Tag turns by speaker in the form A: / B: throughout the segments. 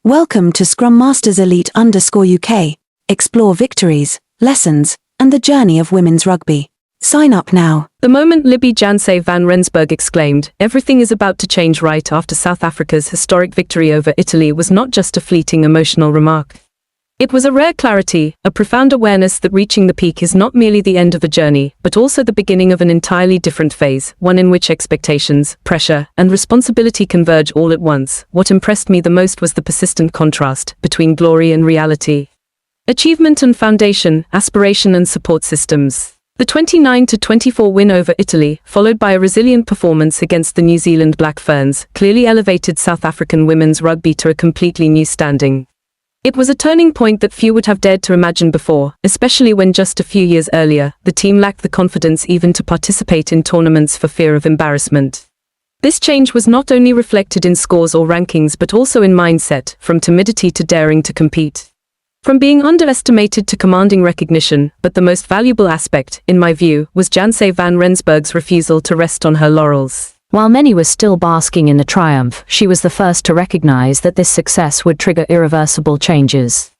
A: Welcome to Scrum Masters Elite _UK. Explore victories, lessons, and the journey of women's rugby. Sign up now.
B: The moment Libbie Janse van Rensburg exclaimed, "Everything is about to change" right after South Africa's historic victory over Italy was not just a fleeting emotional remark. It was a rare clarity, a profound awareness that reaching the peak is not merely the end of a journey, but also the beginning of an entirely different phase, one in which expectations, pressure, and responsibility converge all at once. What impressed me the most was the persistent contrast between glory and reality. Achievement and foundation, aspiration and support systems. The 29-24 win over Italy, followed by a resilient performance against the New Zealand Black Ferns, clearly elevated South African women's rugby to a completely new standing. It was a turning point that few would have dared to imagine before, especially when just a few years earlier, the team lacked the confidence even to participate in tournaments for fear of embarrassment. This change was not only reflected in scores or rankings but also in mindset, from timidity to daring to compete. From being underestimated to commanding recognition, but the most valuable aspect, in my view, was Janse van Rensburg's refusal to rest on her laurels.
C: While many were still basking in the triumph, she was the first to recognize that this success would trigger irreversible changes.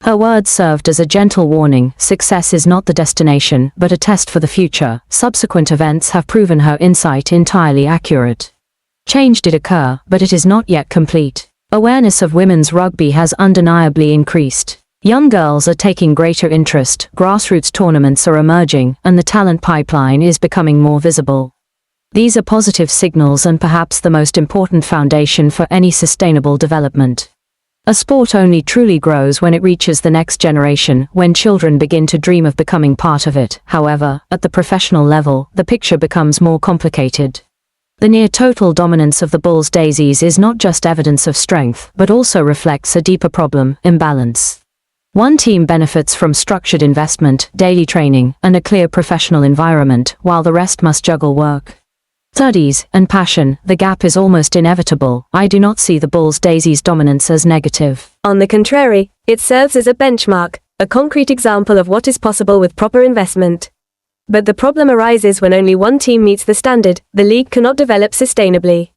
C: Her words served as a gentle warning: success is not the destination, but a test for the future. Subsequent events have proven her insight entirely accurate. Change did occur, but it is not yet complete. Awareness of women's rugby has undeniably increased. Young girls are taking greater interest, grassroots tournaments are emerging, and the talent pipeline is becoming more visible. These are positive signals and perhaps the most important foundation for any sustainable development. A sport only truly grows when it reaches the next generation, when children begin to dream of becoming part of it. However, at the professional level, the picture becomes more complicated. The near-total dominance of the Bulls Daisies is not just evidence of strength, but also reflects a deeper problem: imbalance. One team benefits from structured investment, daily training, and a clear professional environment, while the rest must juggle work, studies, and passion. The gap is almost inevitable. I do not see the Bulls Daisies' dominance as negative.
D: On the contrary, it serves as a benchmark, a concrete example of what is possible with proper investment. But the problem arises when only one team meets the standard. The league cannot develop sustainably.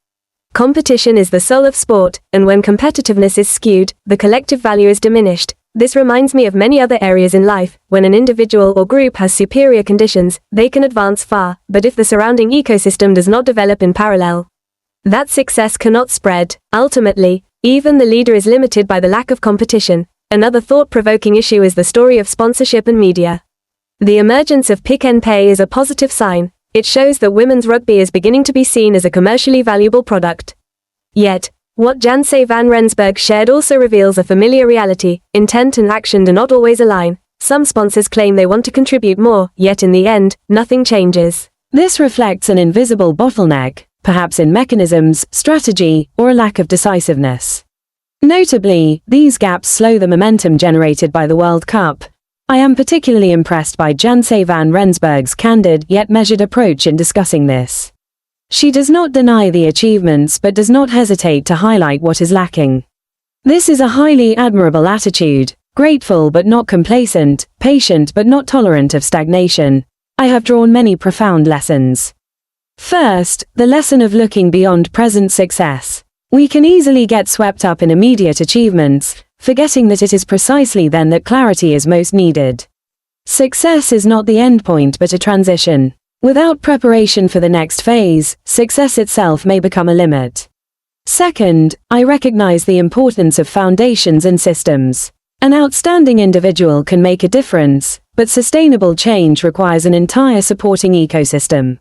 D: Competition is the soul of sport, and when competitiveness is skewed, the collective value is diminished. This reminds me of many other areas in life. When an individual or group has superior conditions, they can advance far, but if the surrounding ecosystem does not develop in parallel, that success cannot spread. Ultimately, even the leader is limited by the lack of competition. Another thought-provoking issue is the story of sponsorship and media. The emergence of Pick n Pay is a positive sign. It shows that women's rugby is beginning to be seen as a commercially valuable product. Yet, what Janse van Rensburg shared also reveals a familiar reality: intent and action do not always align. Some sponsors claim they want to contribute more, yet in the end, nothing changes.
E: This reflects an invisible bottleneck, perhaps in mechanisms, strategy, or a lack of decisiveness. Notably, these gaps slow the momentum generated by the World Cup. I am particularly impressed by Janse van Rensburg's candid yet measured approach in discussing this. She does not deny the achievements but does not hesitate to highlight what is lacking. This is a highly admirable attitude: grateful but not complacent, patient but not tolerant of stagnation. I have drawn many profound lessons. First, the lesson of looking beyond present success. We can easily get swept up in immediate achievements, forgetting that it is precisely then that clarity is most needed. Success is not the endpoint but a transition. Without preparation for the next phase, success itself may become a limit. Second, I recognize the importance of foundations and systems. An outstanding individual can make a difference, but sustainable change requires an entire supporting ecosystem.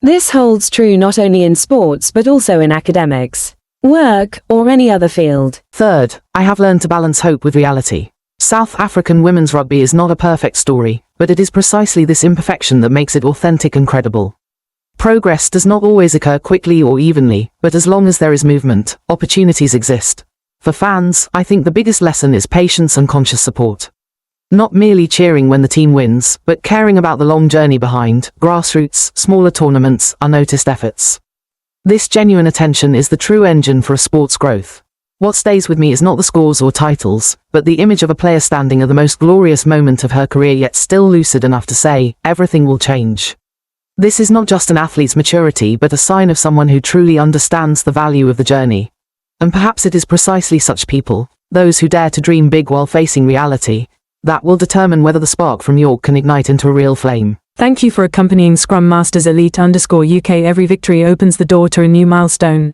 E: This holds true not only in sports but also in academics, work, or any other field.
F: Third, I have learned to balance hope with reality. South African women's rugby is not a perfect story, but it is precisely this imperfection that makes it authentic and credible. Progress does not always occur quickly or evenly, but as long as there is movement, opportunities exist. For fans, I think the biggest lesson is patience and conscious support. Not merely cheering when the team wins, but caring about the long journey behind, grassroots, smaller tournaments, unnoticed efforts. This genuine attention is the true engine for a sport's growth. What stays with me is not the scores or titles, but the image of a player standing at the most glorious moment of her career yet still lucid enough to say, "Everything will change." This is not just an athlete's maturity but a sign of someone who truly understands the value of the journey. And perhaps it is precisely such people, those who dare to dream big while facing reality. That will determine whether the spark from York can ignite into a real flame.
B: Thank you for accompanying Scrum Masters Elite _UK. Every victory opens the door to a new milestone.